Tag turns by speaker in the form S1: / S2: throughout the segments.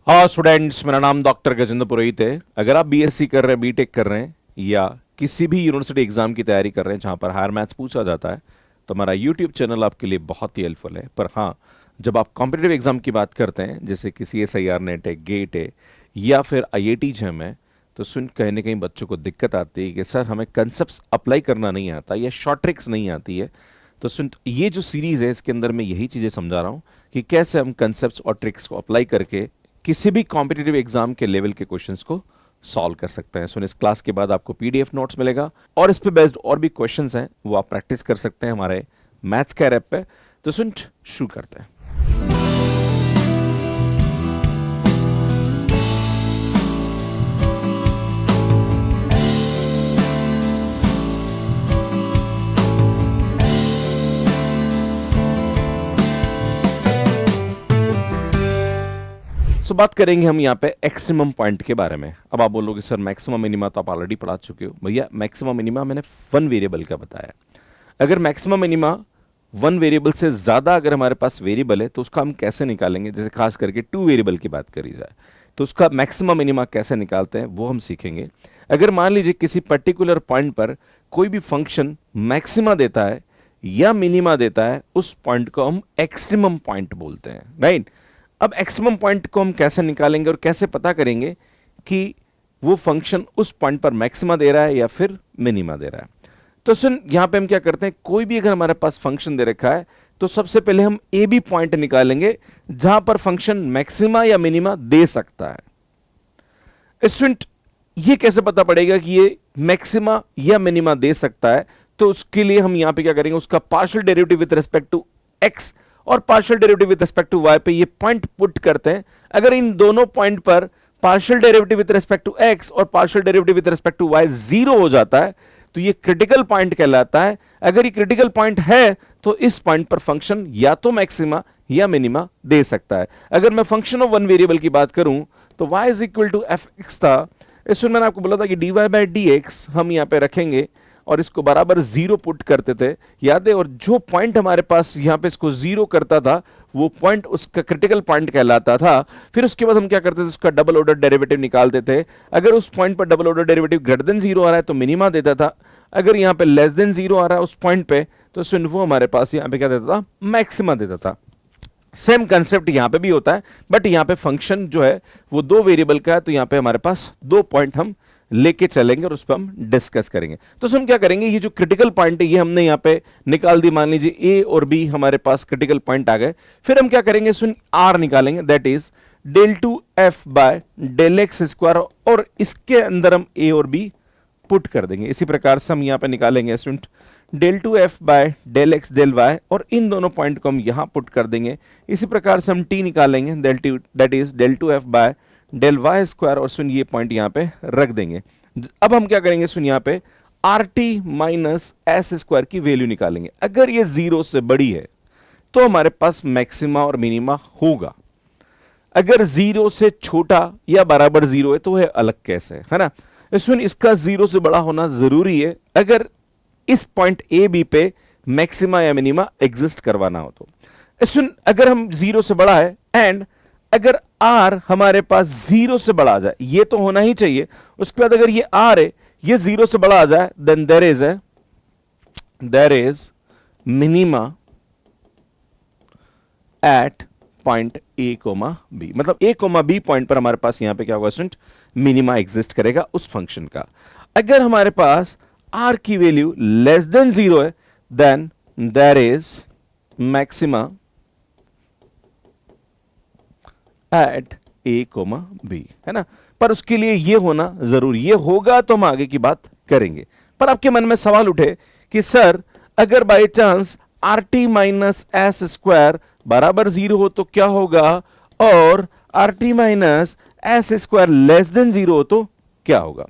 S1: हाँ स्टूडेंट्स, मेरा नाम डॉक्टर गजेंद्र पुरोहित है। अगर आप बीएससी कर रहे हैं, बीटेक कर रहे हैं या किसी भी यूनिवर्सिटी एग्जाम की तैयारी कर रहे हैं जहाँ पर हायर मैथ्स पूछा जाता है, तो हमारा यूट्यूब चैनल आपके लिए बहुत ही हेल्पफुल है। पर हाँ, जब आप कॉम्पिटिटिव एग्जाम की बात करते हैं, जैसे कि CSIR नेट है, गेट है या फिर IIT जेम है, तो सुन कहीं ना कहीं बच्चों को दिक्कत आती है कि सर हमें कंसेप्ट अप्लाई करना नहीं आता या शॉर्ट ट्रिक्स नहीं आती है। तो सुन, ये जो सीरीज़ है इसके अंदर मैं यही चीज़ें समझा रहा हूँ कि कैसे हम कंसेप्ट्स और ट्रिक्स को अप्लाई करके किसी भी कॉम्पिटिटिव एग्जाम के लेवल के क्वेश्चंस को सॉल्व कर सकते हैं। सो इस क्लास के बाद आपको PDF नोट्स मिलेगा और इस पे बेस्ड और भी क्वेश्चंस हैं, वो आप प्रैक्टिस कर सकते हैं हमारे मैथ्स कैर ऐप पे। तो सुन, शुरू करते हैं। बात करेंगे हम यहाँ पे एक्सिमम पॉइंट के बारे में। अब आप बोलोगे सर मैक्सिमम मिनिमा तो आप ऑलरेडी पढ़ा चुके हो। भैया मैक्सिमम मिनिमा मैंने वन वेरिएबल का बताया। अगर मैक्सिमम मिनिमा वन वेरिएबल से ज़्यादा अगर हमारे पास वेरिएबल है तो उसका हम कैसे निकालेंगे, जैसे खास करके टू वेरिएबल की बात करी जाए तो उसका मैक्सिमम मिनिमा कैसे निकालते हैं वो हम सीखेंगे। अगर मान लीजिए किसी पर्टिकुलर पॉइंट पर कोई भी फंक्शन मैक्सिमा देता है या मिनिमा देता है, उस पॉइंट को हम एक्सट्रीमम पॉइंट बोलते हैं, राइट। अब एक्सट्रीमम पॉइंट को हम कैसे निकालेंगे और कैसे पता करेंगे कि वो फंक्शन उस पॉइंट पर मैक्सिमा दे रहा है या फिर मिनिमा दे रहा है। तो सुन, यहां पे हम क्या करते हैं, कोई भी अगर हमारे पास फंक्शन दे रखा है तो सबसे पहले हम ए बी पॉइंट निकालेंगे जहां पर फंक्शन मैक्सिमा या मिनिमा दे सकता है। स्टूडेंट, ये कैसे पता पड़ेगा कि ये मैक्सिमा या मिनिमा दे सकता है? तो उसके लिए हम यहां पे क्या करेंगे, उसका partial derivative with respect to x और partial derivative with respect to y पे ये पॉइंट पुट करते हैं। अगर इन दोनों पॉइंट पर partial derivative with respect to x और partial derivative with respect to y zero हो जाता है तो ये क्रिटिकल पॉइंट कहलाता है। अगर ये क्रिटिकल पॉइंट है तो इस पॉइंट पर फंक्शन या तो मैक्सिमा या मिनिमा दे सकता है। अगर मैं फंक्शन ऑफ वन वेरिएबल की बात करूं तो y is equal to F X था। इसमें मैंने आपको बोला था कि dy बाई डी एक्स हम यहां पे रखेंगे और इसको बराबर जीरो पुट करते थे, याद है। और जो पॉइंट हमारे पास यहाँ पे इसको जीरो करता था वो पॉइंट उसका क्रिटिकल पॉइंट कहलाता था। फिर उसके बाद हम क्या करते थे, उसका डबल ऑर्डर डेरिवेटिव निकालते थे। अगर उस पॉइंट पर double order derivative greater than zero आ रहा है तो मिनिमा देता था। अगर यहाँ पे लेस देन जीरो आ रहा है उस पॉइंट पे तो सुन वो हमारे पास यहाँ पे क्या देता था, मैक्सिमा देता था। सेम कंसेप्ट यहां पे भी होता है, बट यहां पे फंक्शन जो है वो दो वेरिएबल का है, तो यहां पे हमारे पास दो पॉइंट हम लेके चलेंगे और उस पर हम डिस्कस करेंगे। तो हम क्या करेंगे, ये जो क्रिटिकल पॉइंट है ये हमने यहाँ पे निकाल दी। मान लीजिए ए और बी हमारे पास क्रिटिकल पॉइंट आ गए। फिर हम क्या करेंगे, सुन आर निकालेंगे, that is del two F by del X square, और इसके अंदर हम ए और बी पुट कर देंगे। इसी प्रकार से हम यहाँ पे निकालेंगे student del two F by del X del Y, और इन दोनों पॉइंट को हम यहां पुट कर देंगे। इसी प्रकार से हम टी निकालेंगे, that is del two F by del Y square, और सुन ये पॉइंट यहां पे रख देंगे। अब हम क्या करेंगे, सुन यहां पे R T minus S square की वैल्यू निकालेंगे। अगर ये जीरो से बड़ी है तो हमारे पास मैक्सिमा और मिनिमा होगा। अगर जीरो से छोटा या बराबर जीरो है तो वह अलग केस है ना। सुन, इसका जीरो से बड़ा होना जरूरी है अगर इस पॉइंट ए बी पे मैक्सिमा या मिनिमा एग्जिस्ट करवाना हो तो। सुन, अगर हम जीरो से बड़ा है एंड अगर आर हमारे पास जीरो से बड़ा आ जाए, ये तो होना ही चाहिए। उसके बाद अगर ये आर है ये जीरो से बड़ा आ जाए, then there is minima at point A comma B. मतलब ए कोमा बी पॉइंट पर हमारे पास यहां पे क्या होगा स्टूडेंट, मिनिमा एग्जिस्ट करेगा उस फंक्शन का। अगर हमारे पास आर की वैल्यू लेस देन जीरो है then there is maxima at A comma B, है ना। पर उसके लिए ये होना जरूरी, ये होगा तो हम आगे की बात करेंगे। पर आपके मन में सवाल उठे कि सर अगर by chance R T minus S square बराबर जीरो हो तो क्या होगा, और R T minus S square less than zero हो तो क्या होगा।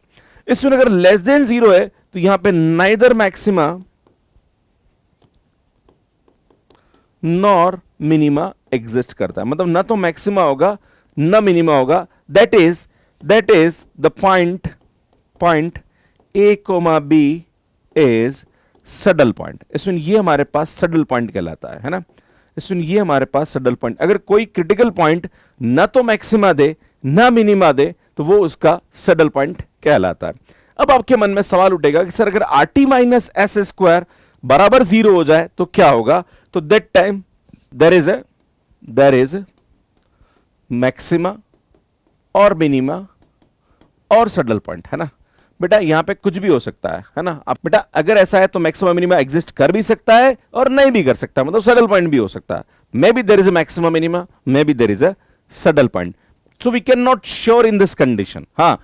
S1: इसमें अगर लेस देन जीरो है तो यहां पे neither maxima nor minima exist करता है। मतलब ना तो मैक्सिमा होगा ना मिनिमा होगा। That is the point A comma B is saddle point. इसमें ये हमारे पास सडल पॉइंट कहलाता है ना। इसमें ये हमारे पास सडल पॉइंट, अगर कोई क्रिटिकल पॉइंट ना तो मैक्सिमा दे ना मिनिमा दे तो वो उसका सैडल पॉइंट कहलाता है। अब आपके मन में सवाल उठेगा कि सर अगर R T minus S square बराबर 0 हो जाए तो क्या होगा? तो that time there is maxima और मिनिमा और सैडल पॉइंट, है ना बेटा। यहां पे कुछ भी हो सकता है ना। अब बेटा अगर ऐसा है तो मैक्सिमम मिनिमा एग्जिस्ट कर भी सकता है और नहीं भी कर सकता, मतलब सैडल पॉइंट भी हो सकता है। Maybe there is a maximum minima, maybe there is a saddle point. So we can not sure in this condition. हाँ,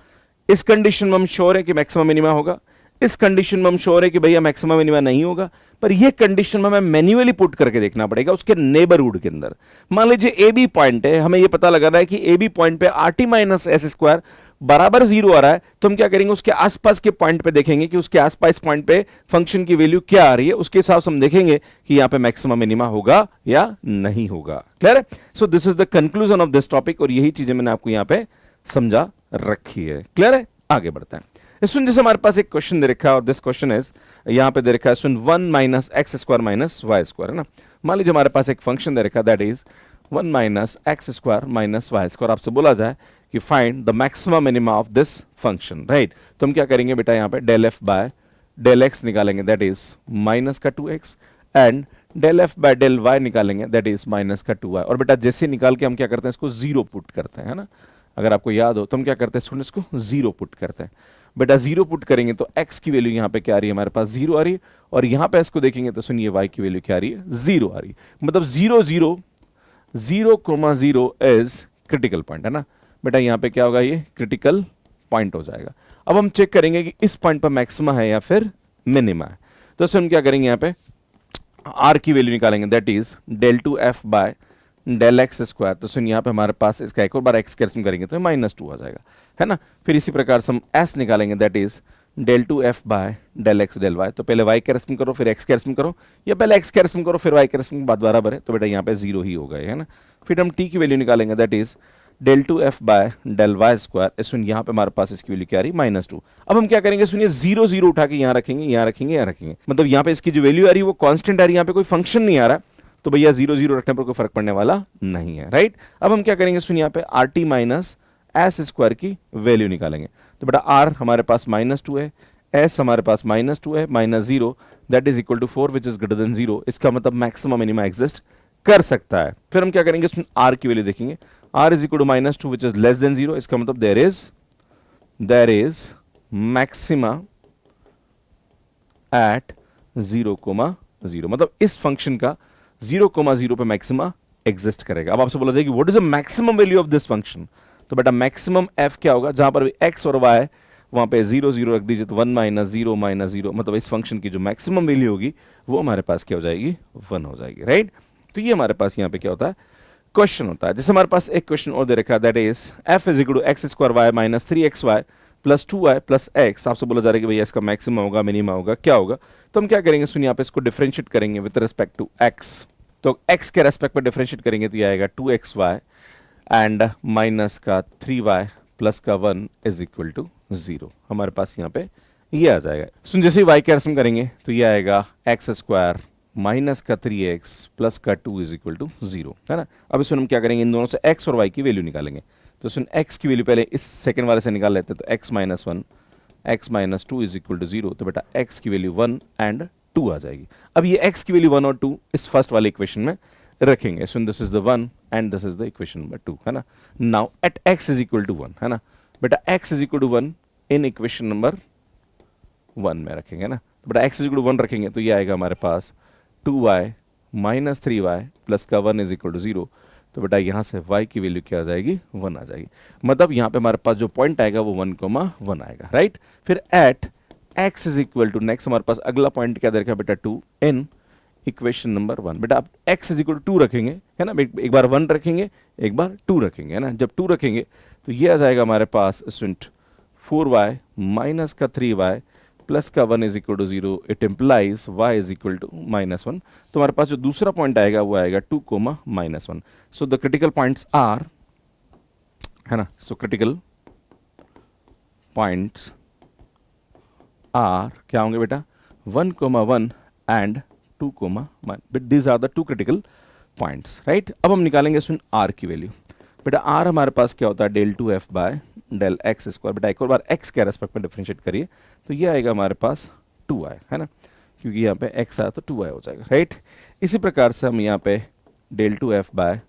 S1: इस कंडीशन में हम श्योर है कि मैक्सिमम मिनिमा होगा, इस कंडीशन में हम श्योर है कि भैया मैक्सिमम मिनिमा नहीं होगा, पर ये कंडीशन में हमें मैन्युअली पुट करके देखना पड़ेगा उसके नेबरहुड के अंदर। मान लीजिए ए बी पॉइंट है, हमें ये पता लगाना है कि ए बी पॉइंट पे R T minus S square बराबर 0 आ रहा है, तो हम क्या करेंगे उसके आसपास के पॉइंट पे देखेंगे कि उसके आसपास पॉइंट पे फंक्शन की वैल्यू क्या आ रही है, उसके हिसाब से हम देखेंगे कि यहां पे मैक्सिमम मिनिमा होगा या नहीं होगा। क्लियर है? सो this is the conclusion of this topic, और यही चीजें मैंने आपको यहां पे समझा रखी है। क्लियर है? आगे बढ़ते हैं। इसमें जैसे हमारे पास एक क्वेश्चन दे रखा है, और दिस क्वेश्चन इज यहां पे दे रखा है सुन 1 minus X square minus Y square, है ना। मान लीजिए हमारे पास एक फंक्शन दे रखा है that is 1 minus X square minus Y square. आपसे बोला जाए कि find the maximum minima of this function, right. तो हम क्या करेंगे बेटा, यहां पे del F by del X निकालेंगे दैट इज माइनस का 2x, and del F by del Y निकालेंगे दैट इज माइनस का 2y। और बेटा जैसे निकाल के हम क्या करते हैं, इसको 0 पुट करते हैं, है ना। अगर आपको याद हो तो हम क्या करते हैं स्टूडेंट, इसको 0 पुट करते हैं। बेटा 0 पुट करेंगे तो x की वैल्यू यहाँ पे क्या आ रही है, हमारे पास 0 आ रही है, और यहाँ पे इसको देखेंगे तो सुनिए y की वैल्यू क्या आ रही है, 0 आ रही है। मतलब 0 0 0,0 इज क्रिटिकल पॉइंट, है ना बेटा। यहाँ पे क्या होगा, ये क्रिटिकल पॉइंट हो जाएगा। अब हम चेक करेंगे कि इस पॉइंट पर मैक्सिमा है या फिर मिनिमा है। तो हम क्या करेंगे, यहाँ पे r की वैल्यू निकालेंगे that is del two F by del X square. तो सुन यहाँ पे हमारे पास इसका एक और बार एक्स कैंसिल करेंगे तो -2 आ जाएगा, है ना। फिर इसी प्रकार से हम s निकालेंगे that is del two F by del X del Y. तो पहले y कैंसिल करो फिर x कैंसिल करो, या पहले x कैंसिल करो फिर y कैंसिल, बात बराबर है। तो बेटा यहाँ पे 0 ही हो गए, है ना। फिर हम t की वैल्यू निकालेंगे that is del two F by del Y square. सुन यहाँ पे हमारे पास इसकी वैल्यू क्या आ रही, -2। अब हम क्या करेंगे, सुनिए 0 0 उठा के यहाँ रखेंगे, यहाँ रखेंगे, यहाँ रखेंगे। मतलब यहाँ पे इसकी जो वैल्यू आ रही है वो कांस्टेंट आ रही है, यहाँ पे कोई फंक्शन नहीं आ रहा, तो भैया 0 0 रखने पर कोई फर्क पड़ने वाला नहीं है, राइट। अब हम क्या करेंगे, सुनिए यहाँ पे R T minus S square की वैल्यू निकालेंगे। तो बेटा आर हमारे पास -2 है, एस हमारे पास -2 है, -0 that is equal to 4 which is greater than 0। इसका मतलब मैक्सिमम मिनिमा एग्जिस्ट कर सकता है। फिर हम क्या करेंगे, आर की वैल्यू देखेंगे, r is equal to -2 which is less than 0। इसका मतलब there is maxima at 0,0। मतलब इस फंक्शन का 0,0 पे मैक्सिमा एग्जिस्ट करेगा। अब आपसे बोला जाएगा what is the maximum value of this function. तो बेटा मैक्सिमम f क्या होगा, जहां पर भी x और y वहां पे 0 0 रख दीजिए तो 1 -0 -0, मतलब इस फंक्शन की जो मैक्सिमम वैल्यू होगी वो हमारे पास क्या हो जाएगी, 1 हो जाएगी, राइट। तो ये हमारे पास यहाँ पे क्या होता है, क्वेश्चन होता है। जैसे हमारे पास एक क्वेश्चन और दे रखा है that is f is equal to X square Y minus 3xy plus 2y plus x। आपसे बोला जा रहा है कि भैया इसका मैक्सिमम होगा, मिनिमा होगा, क्या होगा। तो हम क्या करेंगे, सुनिए यहाँ पे इसको डिफरेंशिएट करेंगे विद रिस्पेक्ट टू x। तो x के रेस्पेक्ट में डिफरेंशिएट करेंगे तो ये आएगा 2xy एंड माइनस का 3y प्लस का 1 इज इक्वल टू 0। हमारे पास यहाँ पे ये आ जाएगा। सुन जैसे ही y के रेस्पेक्ट करेंगे तो ये आएगा एक्स स्क्वायर माइनस का 3x प्लस का 2 इज इक्वल टू 0, है ना। अब इसमें हम क्या करेंगे, इन दोनों से x और y की वैल्यू निकालेंगे। तो इसमें x की वैल्यू पहले इस सेकंड वाले से निकाल लेते हैं, तो x minus 1 x minus 2 is equal to 0। तो बेटा x की वैल्यू 1 एंड 2 आ जाएगी। अब ये x की वैल्यू 1 और 2 इस फर्स्ट वाले इक्वेशन में रखेंगे। So this is the 1 and this is the equation number 2, है ना। Now at x is equal to 1, है ना बेटा, x is equal to 1 in equation number 1 में रखेंगे ना। तो बेटा x इज इक्वल टू 1 रखेंगे तो ये आएगा हमारे पास 2y माइनस 3y प्लस का 1 इज इक्वल टू 0। तो बेटा यहाँ से y की वैल्यू क्या आ जाएगी, 1 आ जाएगी। मतलब यहाँ पे हमारे पास जो पॉइंट आएगा वो 1,1 आएगा, राइट। फिर at x is equal to, next हमारे पास अगला पॉइंट क्या देखा बेटा, 2 इन इक्वेशन नंबर 1। बेटा आप x इज इक्वल टू 2 रखेंगे, है ना, एक बार 1 रखेंगे एक बार 2 रखेंगे, है ना। जब 2 रखेंगे तो ये आ जाएगा हमारे पास 4y माइनस का 3y प्लस का 1 is equal to 0। It implies y is equal to -1। तो हमारे पास जो दूसरा पॉइंट आएगा वो आएगा 2, -1। So the critical points are, है ना, सो क्रिटिकल पॉइंट्स आर क्या होंगे बेटा, 1,1 and 2,1। These are the two critical points, right. अब हम निकालेंगे सुन r की वैल्यू। बेटा आर हमारे पास क्या होता है del two F by del X square. बेटा एक और बार एक्स के रेस्पेक्ट में डिफरेंशिएट करिए तो ये आएगा हमारे पास 2y, है ना, क्योंकि यहाँ पे x आया तो 2y हो जाएगा, राइट। इसी प्रकार से हम यहाँ पे del two F by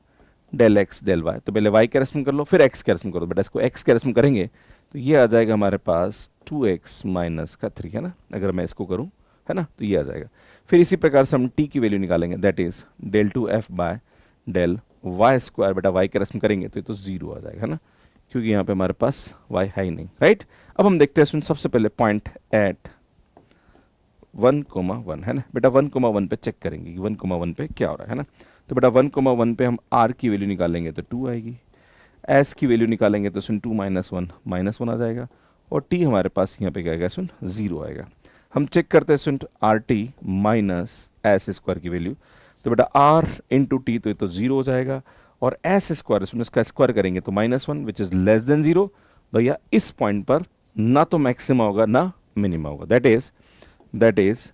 S1: del X del Y, तो पहले y के रेस्पेक्ट में कर लो फिर x के रेस्पेक्ट में करो। बेटा इसको x के रेस्पेक्ट में करेंगे तो ये आ जाएगा हमारे पास 2x माइनस का 3, है ना, अगर मैं इसको करूँ, है ना, तो ये आ जाएगा। फिर इसी प्रकार से हम t की वैल्यू निकालेंगे, that is del two F by del Y square. बेटा y के रेस्पेक्ट में करेंगे तो ये तो 0 आ जाएगा, है ना, क्योंकि यहाँ पे हमारे पास y है ही नहीं, राइट। अब हम देखते हैं सबसे पहले पॉइंट एट 1,1, है ना। बेटा 1,1 पे चेक करेंगे कि 1,1 पे क्या हो रहा है ना। तो बेटा 1,1 पे हम r की वैल्यू निकालेंगे तो 2 आएगी, s की वैल्यू निकालेंगे तो सुन 2 माइनस 1 आ जाएगा, और t हमारे पास यहाँ पे क्या आएगा सुन 0 आएगा। हम चेक करते हैं सुन R T minus S square की वैल्यू, तो बेटा r इंटू टी तो ये तो 0 हो जाएगा, और एस स्क्वायर सुन इसका स्क्वायर करेंगे तो -1 विच इज लेस देन 0। भैया इस पॉइंट पर ना तो मैक्सिमा होगा ना मिनिमा होगा, that is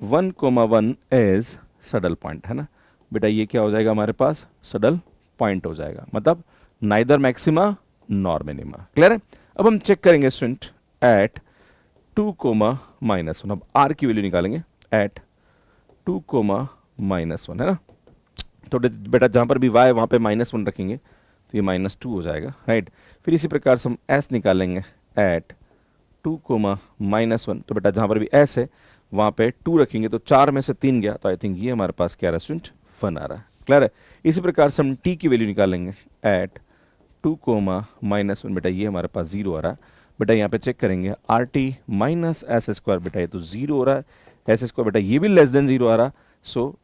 S1: 1,1 is saddle point, है ना। बेटा ये क्या हो जाएगा हमारे पास सडल पॉइंट हो जाएगा, मतलब neither maxima nor minima, clear है। अब हम चेक करेंगे स्टूडेंट एट 2,-1, अब r की वैल्यू निकालेंगे एट 2,-1, है ना। तो बेटा जहां पर भी y है वहां पे -1 रखेंगे तो ये -2 हो जाएगा, राइट। फिर इसी प्रकार से हम s निकालेंगे एट 2,-1, तो बेटा जहां पर भी s है वहां पे 2 रखेंगे तो 4 में से 3 गया, तो आई थिंक ये हमारे पास क्या रेस्टोरेंट 1 आ रहा है, क्लियर है। इसी प्रकार से हम t की वैल्यू निकालेंगे एट 2,-1, बेटा ये हमारे पास 0 आ रहा है। बेटा यहाँ पे चेक करेंगे R T minus S square, बेटा ये तो 0 हो रहा है, एस स्क्वायर बेटा ये भी लेस देन 0 आ रहा, सो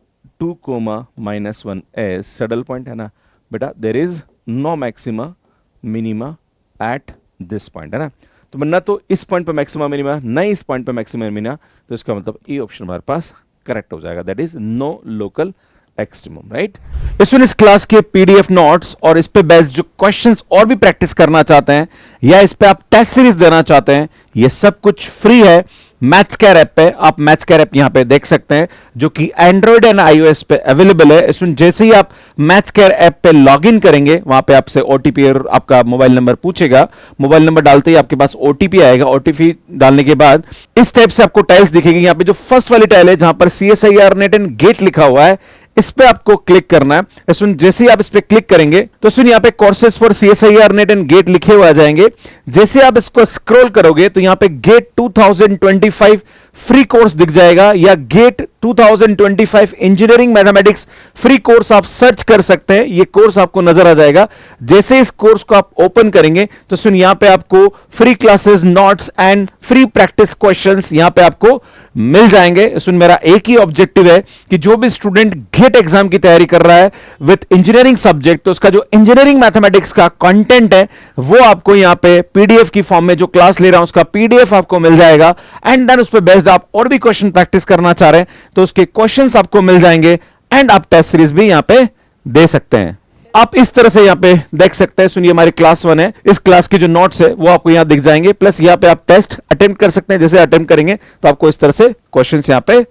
S1: 2,-1 एज सडल पॉइंट, है ना। बेटा there is no maxima minima at this point, है ना। तो ना तो इस पॉइंट पे मैक्सिमा मिनिमा ना इस पॉइंट पे मैक्सिमा मिनिमा, तो इसका मतलब ए ऑप्शन हमारे पास करेक्ट हो जाएगा, that is no local extremum, right. इस क्लास के पीडीएफ नोट्स और इस पे बेस्ड जो क्वेश्चंस और भी प्रैक्टिस करना चाहते हैं या इस पे आप टेस्ट सीरीज देना चाहते हैं, ये सब कुछ फ्री है मैथ्स केयर ऐप पे। आप मैथ्स केयर ऐप यहां पे देख सकते हैं जो कि एंड्रॉइड एंड आईओएस पे अवेलेबल है। इसमें जैसे ही आप मैथ्स केयर ऐप पे लॉगिन करेंगे वहां पे आपसे ओटीपी और आपका मोबाइल नंबर पूछेगा, मोबाइल नंबर डालते ही आपके पास ओटीपी आएगा, ओटीपी डालने के बाद इस टाइप से आपको टाइल्स दिखेगी। यहां पे जो फर्स्ट वाली टाइल है जहां पर CSIR नेट एंड गेट लिखा हुआ है, इस पे आपको क्लिक करना है। सुन जैसे ही आप इस पे क्लिक करेंगे तो सुन यहाँ पे courses for CSIR NET and GATE लिखे हुए आ जाएंगे। जैसे आप इसको स्क्रॉल करोगे तो यहाँ पे गेट 2025 फ्री कोर्स दिख जाएगा, या GATE 2025 engineering mathematics free course आप सर्च कर सकते हैं, ये कोर्स आपको नजर आ जाएगा। जैसे इस कोर्स को आप ओपन करेंगे तो सुन यहाँ पे आपको free classes notes and free practice questions यहाँ पे आपको मिल जाएंगे। सुन मेरा एक ही ऑब्जेक्टिव है कि जो भी स्टूडेंट गेट एग्जाम की तैयारी कर रहा है विथ इंजीनियरिंग सब्जेक्ट, तो उसका जो इंजीनियरिंग मैथमेटिक्स का कंटेंट है वो आपको यहाँ पे पीडीएफ की फॉर्म में जो क्लास ले रहा हूं उसका पीडीएफ आपको मिल जाएगा, एंड देन उस पर बेस्ड आप और भी क्वेश्चन प्रैक्टिस करना चाह रहे हैं तो उसके क्वेश्चंस आपको मिल जाएंगे, एंड आप टेस्ट सीरीज भी यहां पे दे सकते हैं। आप इस तरह से यहां पे देख सकते हैं। सुनिए हमारी क्लास 1 है, इस क्लास की जो नोट्स है वो आपको यहां दिख जाएंगे, प्लस यहां पे आप टेस्ट अटेम्प्ट कर सकते हैं। जैसे अटेम्प्ट करेंगे तो आपको इस तरह से क्वेश्चंस यहां पे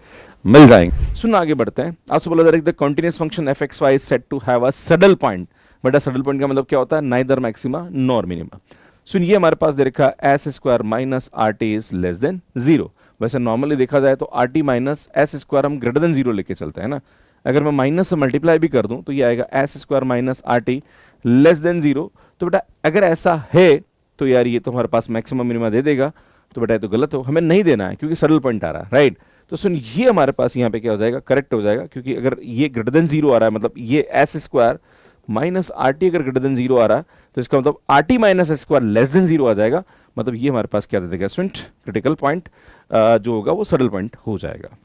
S1: मिल जाएंगे। सुन आगे बढ़ते हैं। आपसे बोला जा रहा है the continuous function fxy is said to have a saddle point. बेटा सडल पॉइंट का मतलब क्या होता है, नाइदर मैक्सिमा नॉर मिनिमा। सुनिए हमारे पास दे रखा S square minus R T is less than 0। वैसे नॉर्मली देखा जाए तो R T minus S square हम ग्रेटर देन 0 लेके चलते हैं ना। अगर मैं माइनस से मल्टीप्लाई भी कर दूं तो ये आएगा S square minus R T less than 0। तो बेटा अगर ऐसा है तो यार ये तो हमारे पास मैक्सिमम मिनिमा दे देगा, तो बेटा ये तो गलत हो, हमें नहीं देना है क्योंकि सडल पॉइंट आ रहा है, राइट। तो सुन ये हमारे पास यहाँ पे क्या हो जाएगा, करेक्ट हो जाएगा, क्योंकि अगर ये ग्रेटर देन 0 आ रहा है मतलब ये S square minus R T अगर ग्रेटर देन 0 आ रहा है तो इसका मतलब R T minus S square less than 0 आ जाएगा, मतलब ये हमारे पास क्या दे देगा स्टूडेंट, क्रिटिकल पॉइंट जो होगा वो सडल पॉइंट हो जाएगा।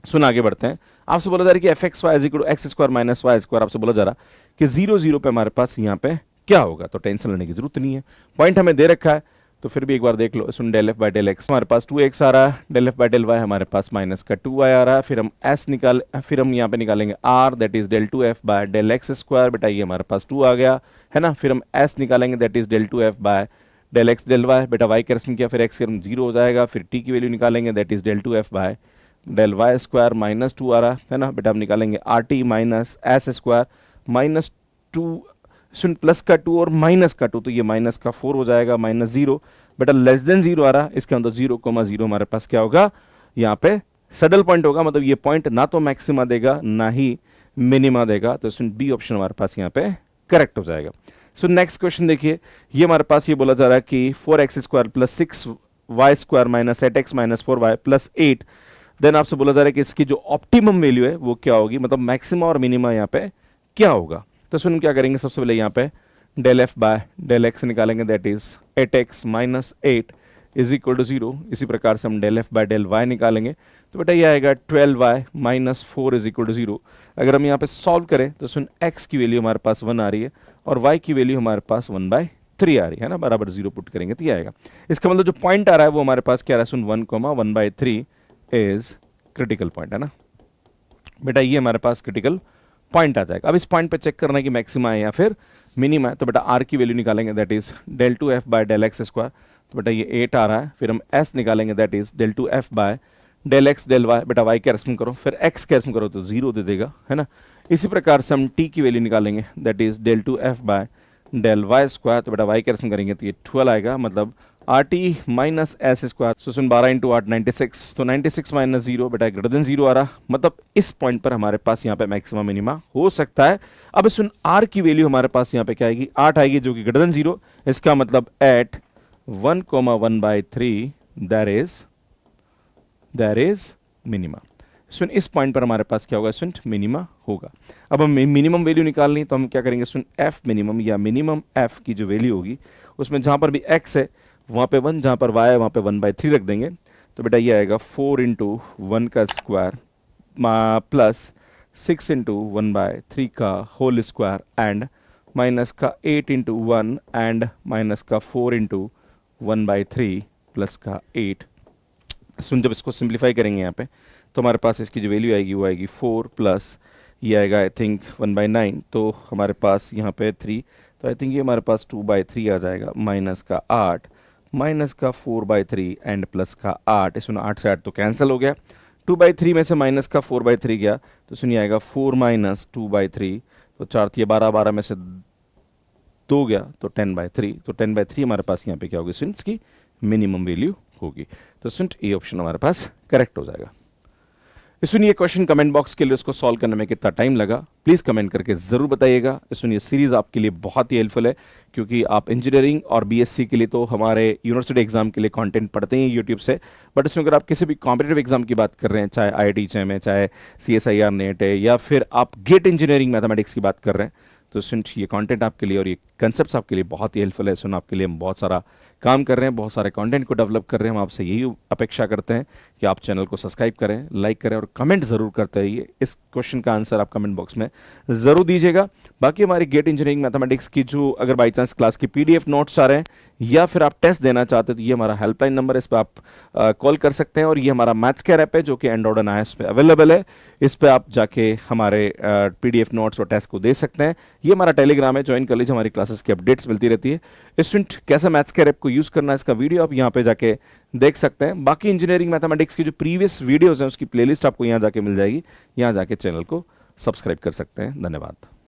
S1: सुन आगे बढ़ते हैं। आपसे बोला जा रहा है कि F X Y is equal to X square minus Y square. आपसे बोला जा रहा है कि 0 0 पे हमारे पास यहाँ पे क्या होगा, तो टेंशन लेने की जरूरत नहीं है, पॉइंट हमें दे रखा है तो फिर भी एक बार देख लो। सुन del f by del x हमारे पास 2x आ रहा है, del f by del y हमारे पास माइनस का 2y आ रहा है, फिर हम हम यहाँ पे निकालेंगे r that is del 2f by del X square. बेटा ये हमारे पास 2 आ गया है ना, फिर हम s निकालेंगे that is del 2f by del X del Y. बेटा y करस्म किया फिर x करम 0 हो जाएगा, फिर t की वैल्यू निकालेंगे that is del 2f by del Y square -2 आ रहा है ना। बेटा हम निकालेंगे r T minus S square -2 सुन प्लस का 2 और माइनस का 2, तो ये माइनस का 4 हो जाएगा, -0। बेटा लेस देन 0 आ रहा, इसके अंदर 0,0 हमारे पास क्या होगा, यहाँ पे सैडल पॉइंट होगा, मतलब ये पॉइंट ना तो मैक्सिमा देगा ना ही मिनिमा देगा, तो सुन बी ऑप्शन हमारे पास यहाँ पे करेक्ट हो जाएगा। सो नेक्स्ट क्वेश्चन देखिए, ये हमारे पास ये बोला जा रहा है कि 4x² + 6y² - 8x - 4y + 8, then आपसे बोला जा रहा है कि इसकी जो ऑप्टिमम वैल्यू है वो क्या होगी, मतलब मैक्सिमा और मिनिमा यहाँ पे क्या होगा। तो सुन क्या करेंगे, सबसे पहले यहाँ पे del f बाय del x निकालेंगे, that is 8x - 8 is equal to 0। इसी प्रकार से हम del f बाय del y निकालेंगे, तो बेटा ये आएगा 12y - 4 इज इक्वल टू 0। अगर हम यहाँ पे सॉल्व करें तो सुन x की वैल्यू हमारे पास 1 आ रही है और y की वैल्यू हमारे पास 1/3 आ रही है ना, बराबर 0 पुट करेंगे तो ये आएगा। इसका मतलब जो पॉइंट आ रहा है वो हमारे पास क्या आ रहा है, सुन 1,1/3 इज क्रिटिकल पॉइंट है ना बेटा, ये हमारे पास क्रिटिकल पॉइंट आ जाएगा। अब इस पॉइंट पे चेक करना है कि मैक्सिमा है या फिर मिनिमा है, तो बेटा r की वैल्यू निकालेंगे, that is del 2f by del x², तो बेटा ये 8 आ रहा है। फिर हम s निकालेंगे, that is del 2f by del x del y, बेटा y कैंसिल करो, फिर x कैंसिल करो तो 0 दे देगा है ना। इसी प्रकार से हम t की वैल्यू निकालेंगे, that is del 2f by del y², तो बेटा y कैंसिल करेंगे तो ये 12 आएगा, मतलब RT माइनस s²। सो सुन 12 × 8 96, तो 96 - 0 बेटा ग्रेटर देन 0 आ रहा, मतलब इस पॉइंट पर हमारे पास यहाँ पे मैक्सिमम मिनिमा हो सकता है। अब सुन r की वैल्यू हमारे पास यहाँ पे क्या आएगी, 8 आएगी, जो कि ग्रेटर देन 0, इसका मतलब एट 1,1/3 दैट इज मिनिमा। सुन इस पॉइंट पर हमारे पास क्या होगा, सुन मिनिमा होगा। अब हम मिनिमम वैल्यू निकालनी, तो हम क्या करेंगे, सुन f मिनिमम या मिनिमम f की जो वैल्यू होगी उसमें जहाँ पर भी x है वहाँ पे 1, जहाँ पर y है वहाँ पे 1/3 रख देंगे, तो बेटा ये आएगा 4 × 1 का स्क्वायर प्लस 6 × 1/3 का होल स्क्वायर एंड माइनस का 8 × 1 एंड माइनस का 4 × 1/3 प्लस का 8। सुन जब इसको सिंप्लीफाई करेंगे यहाँ पे तो हमारे पास इसकी जो वैल्यू आएगी वो आएगी 4 प्लस ये आएगा आई थिंक 1/9, तो हमारे पास यहाँ पे 3, तो आई थिंक ये हमारे पास 2/3 आ जाएगा, माइनस का 8 माइनस का 4/3 एंड प्लस का 8। सुनो 8 से 8 तो कैंसिल हो गया, 2/3 में से माइनस का 4/3 गया, तो सुनिए आएगा 4 - 2/3, तो 4 ये 12 में से 2 गया तो 10/3, तो 10/3 हमारे पास यहाँ पे क्या होगी, सुन इसकी मिनिमम वैल्यू होगी, तो सुन ए ऑप्शन हमारे पास करेक्ट हो जाएगा। सुनिए क्वेश्चन कमेंट बॉक्स के लिए उसको सॉल्व करने में कितना टाइम लगा प्लीज़ कमेंट करके ज़रूर बताइएगा। सुनिए सीरीज़ आपके लिए बहुत ही हेल्पफुल है, क्योंकि आप इंजीनियरिंग और बीएससी के लिए तो हमारे यूनिवर्सिटी एग्जाम के लिए कंटेंट पढ़ते हैं यूट्यूब से, बट इसमें अगर आप किसी भी कॉम्पिटेटिव एग्जाम की बात कर रहे हैं, चाहे IIT JEM है, चाहे CSIR नेट है, या फिर आप गेट इंजीनियरिंग मैथमेटिक्स की बात कर रहे हैं, तो सुन ये कंटेंट आपके लिए और ये कंसेप्ट आपके लिए बहुत ही हेल्पफुल है। सुन आपके लिए हम बहुत सारा काम कर रहे हैं, बहुत सारे कंटेंट को डेवलप कर रहे हैं। हम आपसे यही अपेक्षा करते हैं कि आप चैनल को सब्सक्राइब करें, लाइक करें और कमेंट ज़रूर करते रहिए। इस क्वेश्चन का आंसर आप कमेंट बॉक्स में ज़रूर दीजिएगा। बाकी हमारी गेट इंजीनियरिंग मैथमेटिक्स की जो अगर बाई चांस क्लास की PDF नोट्स आ रहे हैं या फिर आप टेस्ट देना चाहते हैं, तो ये हमारा हेल्पलाइन नंबर है, इस पर आप कॉल कर सकते हैं। और ये हमारा मैथ्स केयर ऐप है जो कि एंड्रॉइड और iOS पे अवेलेबल है, इस पर आप जाके हमारे PDF नोट्स और टेस्ट को दे सकते हैं। ये हमारा टेलीग्राम है, ज्वाइन कर लीजिए, हमारी क्लासेस की अपडेट्स मिलती रहती है। स्टूडेंट कैसे मैथ्स केयर ऐप को यूज़ करना है इसका वीडियो आप यहाँ पे जाके देख सकते हैं। बाकी इंजीनियरिंग मैथमेटिक्स की जो प्रीवियस वीडियोज़ हैं उसकी प्लेलिस्ट आपको यहाँ जाके मिल जाएगी, यहाँ जाके चैनल को सब्सक्राइब कर सकते हैं। धन्यवाद।